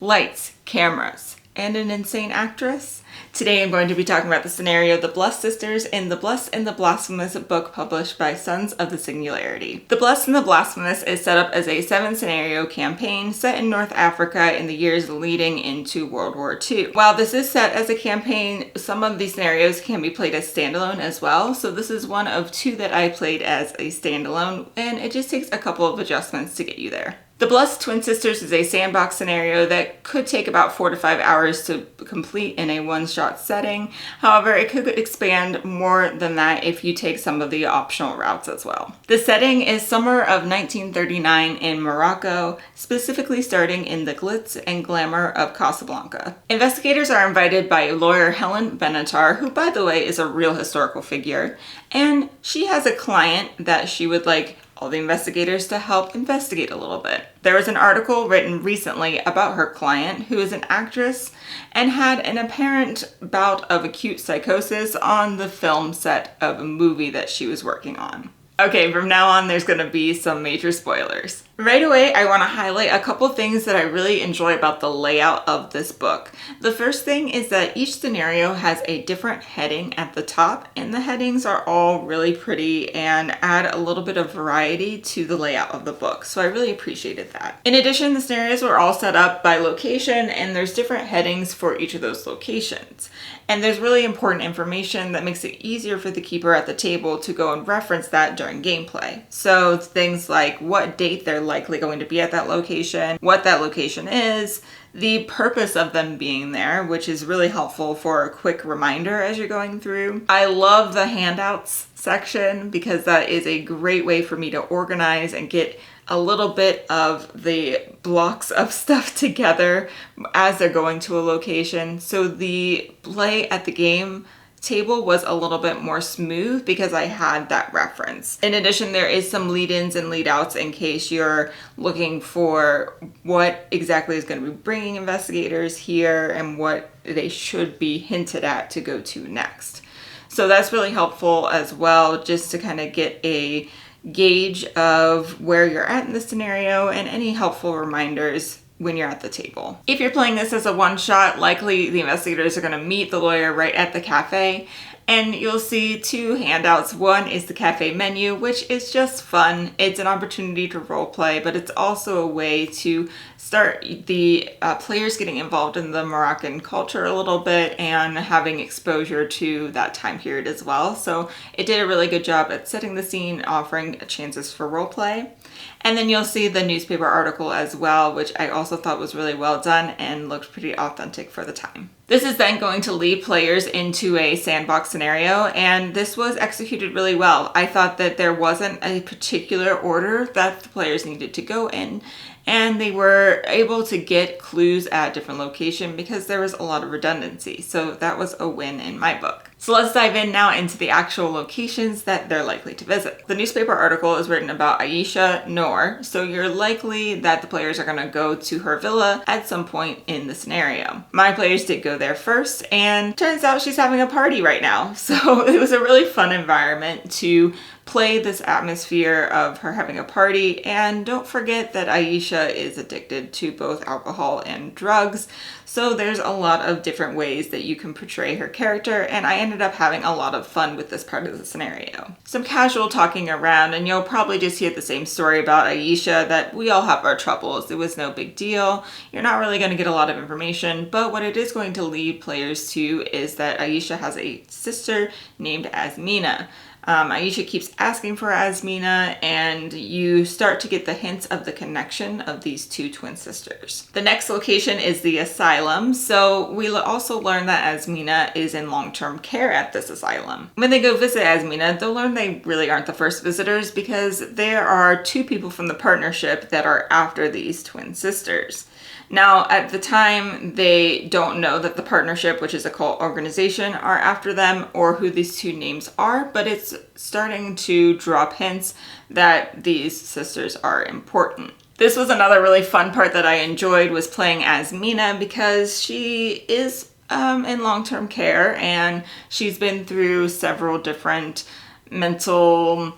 lights, cameras, and an insane actress? Today I'm going to be talking about the scenario The Blessed Sisters in The Blessed and the Blasphemous, book published by Sons of the Singularity. The Blessed and the Blasphemous is set up as a 7-scenario campaign set in North Africa in the years leading into World War II. While this is set as a campaign, some of these scenarios can be played as standalone as well, so this is one of 2 that I played as a standalone, and it just takes a couple of adjustments to get you there. The Blessed Twin Sisters is a sandbox scenario that could take about 4 to 5 hours to complete in a one-shot setting. However, it could expand more than that if you take some of the optional routes as well. The setting is summer of 1939 in Morocco, specifically starting in the glitz and glamour of Casablanca. Investigators are invited by lawyer Helen Benatar, who by the way is a real historical figure, and she has a client that she would like all the investigators to help investigate a little bit. There was an article written recently about her client, who is an actress and had an apparent bout of acute psychosis on the film set of a movie that she was working on. Okay, from now on there's going to be some major spoilers. Right away, I want to highlight a couple things that I really enjoy about the layout of this book. The first thing is that each scenario has a different heading at the top, and the headings are all really pretty and add a little bit of variety to the layout of the book, so I really appreciated that. In addition, the scenarios were all set up by location, and there's different headings for each of those locations. And there's really important information that makes it easier for the keeper at the table to go and reference that during gameplay. So things like what date they're likely going to be at that location, what that location is, the purpose of them being there, which is really helpful for a quick reminder as you're going through. I love the handouts section because that is a great way for me to organize and get a little bit of the blocks of stuff together as they're going to a location. So the play at the game table was a little bit more smooth because I had that reference. In addition, there is some lead-ins and lead-outs in case you're looking for what exactly is going to be bringing investigators here and what they should be hinted at to go to next. So that's really helpful as well, just to kind of get a gauge of where you're at in the scenario and any helpful reminders when you're at the table. If you're playing this as a one-shot, likely the investigators are going to meet the lawyer right at the cafe, and you'll see 2 handouts. One is the cafe menu, which is just fun. It's an opportunity to role play, but it's also a way to start the players getting involved in the Moroccan culture a little bit and having exposure to that time period as well. So it did a really good job at setting the scene, offering chances for role play. And then you'll see the newspaper article as well, which I also thought was really well done and looked pretty authentic for the time. This is then going to lead players into a sandbox scenario, and this was executed really well. I thought that there wasn't a particular order that the players needed to go in, and they were able to get clues at different locations because there was a lot of redundancy. So that was a win in my book. So let's dive in now into the actual locations that they're likely to visit. The newspaper article is written about Aisha Noor, so you're likely that the players are going to go to her villa at some point in the scenario. My players did go there first, and turns out she's having a party right now. So it was a really fun environment to play this atmosphere of her having a party. And don't forget that Aisha is addicted to both alcohol and drugs, so there's a lot of different ways that you can portray her character, and I ended up having a lot of fun with this part of the scenario. Some casual talking around, and you'll probably just hear the same story about Aisha, that we all have our troubles. It was no big deal. You're not really going to get a lot of information, but what it is going to lead players to is that Aisha has a sister named Asmina. Aisha keeps asking for Asmina, and you start to get the hints of the connection of these 2 twin sisters. The next location is the asylum, so we also learn that Asmina is in long-term care at this asylum. When they go visit Asmina, they'll learn they really aren't the first visitors because there are 2 people from the partnership that are after these twin sisters. Now, at the time, they don't know that the partnership, which is a cult organization, are after them or who these 2 names are, but it's starting to drop hints that these sisters are important. This was another really fun part that I enjoyed, was playing as Mina, because she is in long-term care and she's been through several different mental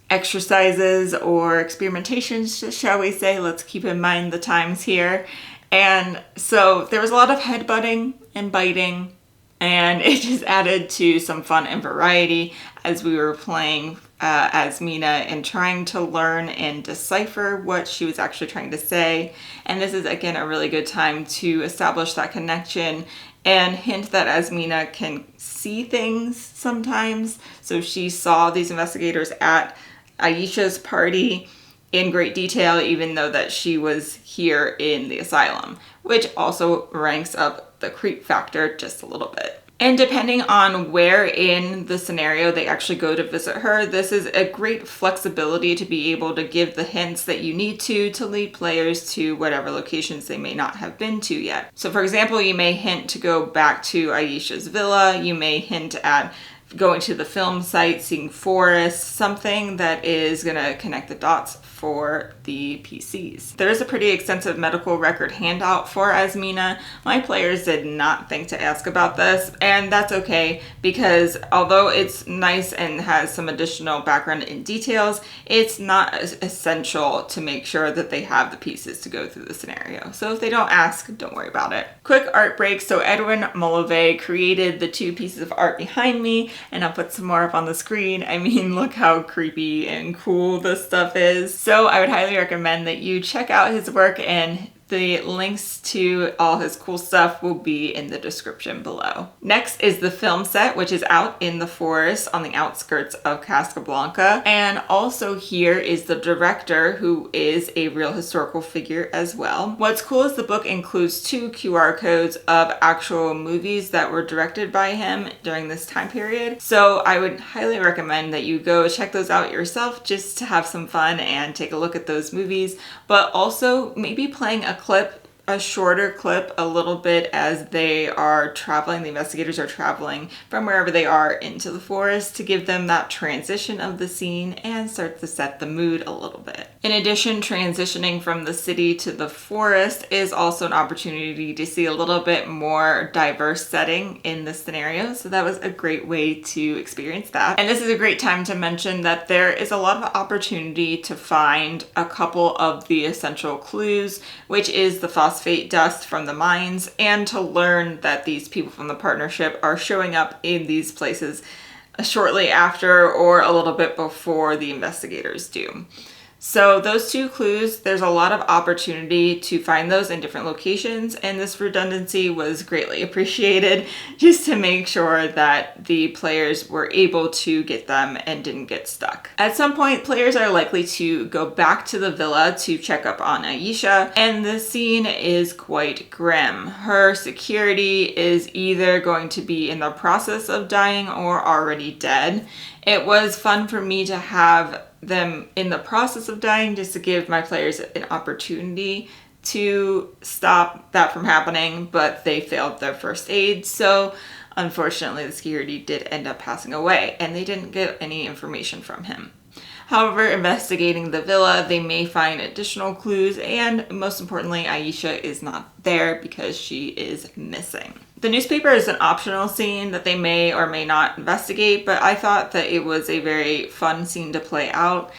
exercises or experimentations, shall we say. Let's keep in mind the times here. And so there was a lot of headbutting and biting, and it just added to some fun and variety as we were playing as Mina and trying to learn and decipher what she was actually trying to say. And this is, again, a really good time to establish that connection and hint that as Mina can see things sometimes. So she saw these investigators at Aisha's party in great detail, even though that she was here in the asylum, which also ranks up the creep factor just a little bit. And depending on where in the scenario they actually go to visit her, this is a great flexibility to be able to give the hints that you need to lead players to whatever locations they may not have been to yet. So for example, you may hint to go back to Aisha's villa, you may hint at going to the film site, seeing forests, something that is going to connect the dots for the PCs. There is a pretty extensive medical record handout for Asmina. My players did not think to ask about this, and that's okay, because although it's nice and has some additional background and details, it's not essential to make sure that they have the pieces to go through the scenario. So if they don't ask, don't worry about it. Quick art break. So Edwin Mullavey created the 2 pieces of art behind me, and I'll put some more up on the screen. I mean, look how creepy and cool this stuff is. So I would highly recommend that you check out his work, and the links to all his cool stuff will be in the description below. Next is the film set, which is out in the forest on the outskirts of Casablanca. And also here is the director, who is a real historical figure as well. What's cool is the book includes 2 QR codes of actual movies that were directed by him during this time period. So I would highly recommend that you go check those out yourself, just to have some fun and take a look at those movies, but also maybe playing a shorter clip a little bit as they are traveling, the investigators are traveling from wherever they are into the forest, to give them that transition of the scene and start to set the mood a little bit. In addition, transitioning from the city to the forest is also an opportunity to see a little bit more diverse setting in the scenario, so that was a great way to experience that. And this is a great time to mention that there is a lot of opportunity to find a couple of the essential clues, which is the phosphate dust from the mines, and to learn that these people from the partnership are showing up in these places shortly after or a little bit before the investigators do. So those 2 clues, there's a lot of opportunity to find those in different locations, and this redundancy was greatly appreciated, just to make sure that the players were able to get them and didn't get stuck. At some point, players are likely to go back to the villa to check up on Aisha, and the scene is quite grim. Her security is either going to be in the process of dying or already dead. It was fun for me to have them in the process of dying, just to give my players an opportunity to stop that from happening, but they failed their first aid, so unfortunately the security did end up passing away, and they didn't get any information from him. However, investigating the villa, they may find additional clues, and most importantly, Aisha is not there because she is missing. The newspaper is an optional scene that they may or may not investigate, but I thought that it was a very fun scene to play out.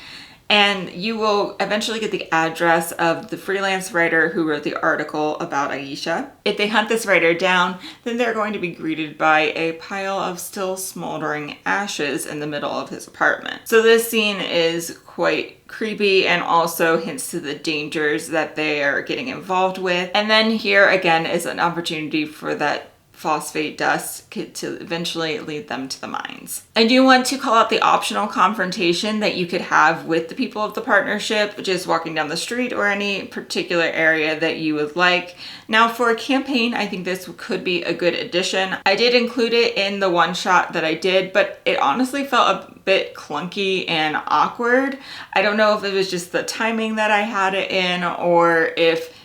And you will eventually get the address of the freelance writer who wrote the article about Aisha. If they hunt this writer down, then they're going to be greeted by a pile of still smoldering ashes in the middle of his apartment. So this scene is quite creepy and also hints to the dangers that they are getting involved with. And then here again is an opportunity for that phosphate dust to eventually lead them to the mines. I do want to call out the optional confrontation that you could have with the people of the partnership, just walking down the street or any particular area that you would like. Now for a campaign, I think this could be a good addition. I did include it in the one shot that I did, but it honestly felt a bit clunky and awkward. I don't know if it was just the timing that I had it in, or if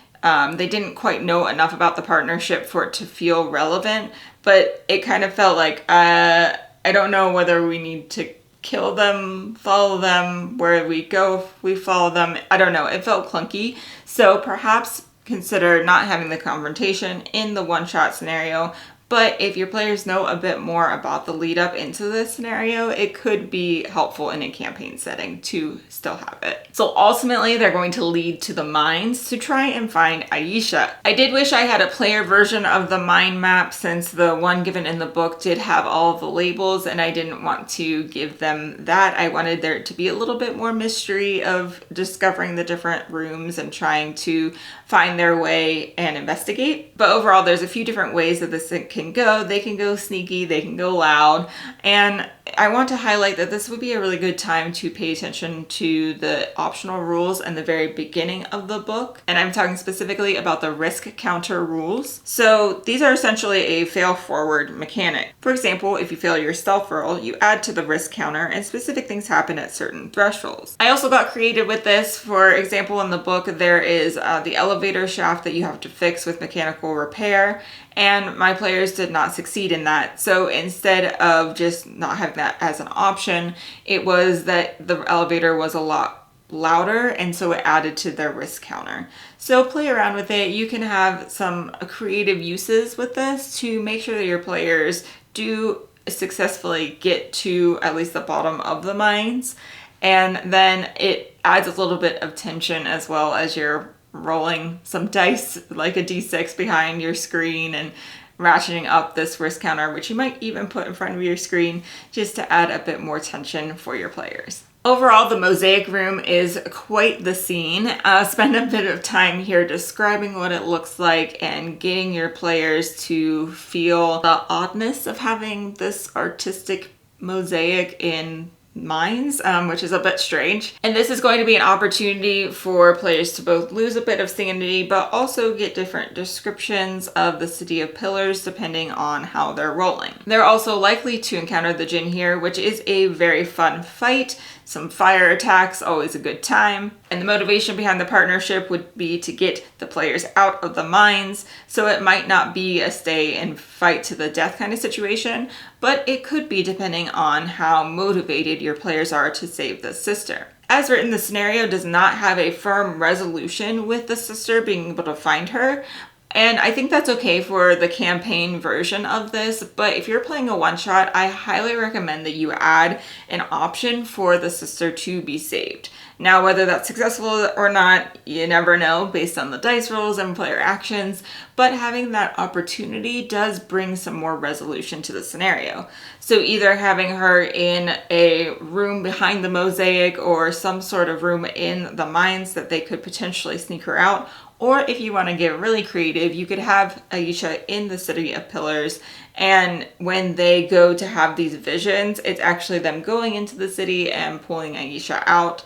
they didn't quite know enough about the partnership for it to feel relevant, but it kind of felt like, I don't know whether we need to kill them, follow them, where we go if we follow them. I don't know, it felt clunky. So perhaps consider not having the confrontation in the one-shot scenario, But if your players know a bit more about the lead up into this scenario, it could be helpful in a campaign setting to still have it. So ultimately, they're going to lead to the mines to try and find Aisha. I did wish I had a player version of the mine map, since the one given in the book did have all of the labels, and I didn't want to give them that. I wanted there to be a little bit more mystery of discovering the different rooms and trying to find their way and investigate. But overall, there's a few different ways that this can go. They can go sneaky, they can go loud, and I want to highlight that this would be a really good time to pay attention to the optional rules in the very beginning of the book. And I'm talking specifically about the risk counter rules. So these are essentially a fail forward mechanic. For example, if you fail your stealth roll, you add to the risk counter and specific things happen at certain thresholds. I also got creative with this. For example, in the book, there is the elevator shaft that you have to fix with mechanical repair, and my players did not succeed in that. So instead of just not having that as an option, it was that the elevator was a lot louder, and so it added to their risk counter. So play around with it. You can have some creative uses with this to make sure that your players do successfully get to at least the bottom of the mines, and then it adds a little bit of tension as well as you're rolling some dice, like a d6 behind your screen, and ratcheting up this risk counter, which you might even put in front of your screen just to add a bit more tension for your players. Overall, the mosaic room is quite the scene. Spend a bit of time here describing what it looks like and getting your players to feel the oddness of having this artistic mosaic in mines, which is a bit strange. And this is going to be an opportunity for players to both lose a bit of sanity, but also get different descriptions of the City of Pillars depending on how they're rolling. They're also likely to encounter the Djinn here, which is a very fun fight. Some fire attacks, always a good time. And the motivation behind the partnership would be to get the players out of the mines, so it might not be a stay and fight to the death kind of situation, but it could be depending on how motivated your players are to save the sister. As written, the scenario does not have a firm resolution with the sister being able to find her, and I think that's okay for the campaign version of this, but if you're playing a one-shot, I highly recommend that you add an option for the sister to be saved. Now, whether that's successful or not, you never know based on the dice rolls and player actions, but having that opportunity does bring some more resolution to the scenario. So either having her in a room behind the mosaic or some sort of room in the mines that they could potentially sneak her out, or if you want to get really creative, you could have Aisha in the City of Pillars, and when they go to have these visions, it's actually them going into the city and pulling Aisha out.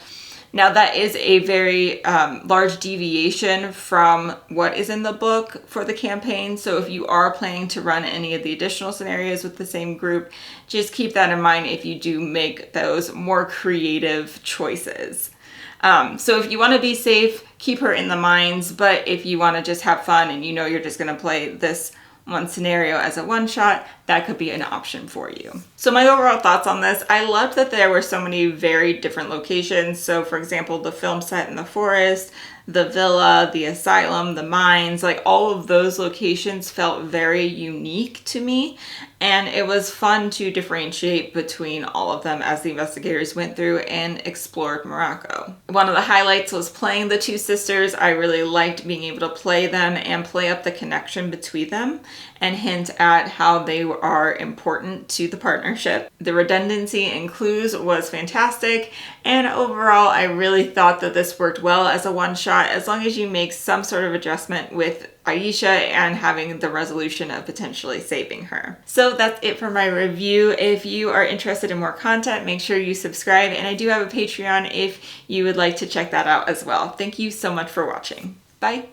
Now, that is a very large deviation from what is in the book for the campaign, so if you are planning to run any of the additional scenarios with the same group, just keep that in mind if you do make those more creative choices. So if you want to be safe, keep her in the mines, but if you want to just have fun and you know you're just going to play this one scenario as a one-shot, that could be an option for you. So my overall thoughts on this, I loved that there were so many very different locations. So for example, the film set in the forest, the villa, the asylum, the mines, like all of those locations felt very unique to me. And it was fun to differentiate between all of them as the investigators went through and explored Morocco. One of the highlights was playing the two sisters. I really liked being able to play them and play up the connection between them and hint at how they are important to the partnership. The redundancy in clues was fantastic, and overall I really thought that this worked well as a one-shot as long as you make some sort of adjustment with Aisha and having the resolution of potentially saving her. So that's it for my review. If you are interested in more content, make sure you subscribe, and I do have a Patreon if you would like to check that out as well. Thank you so much for watching. Bye!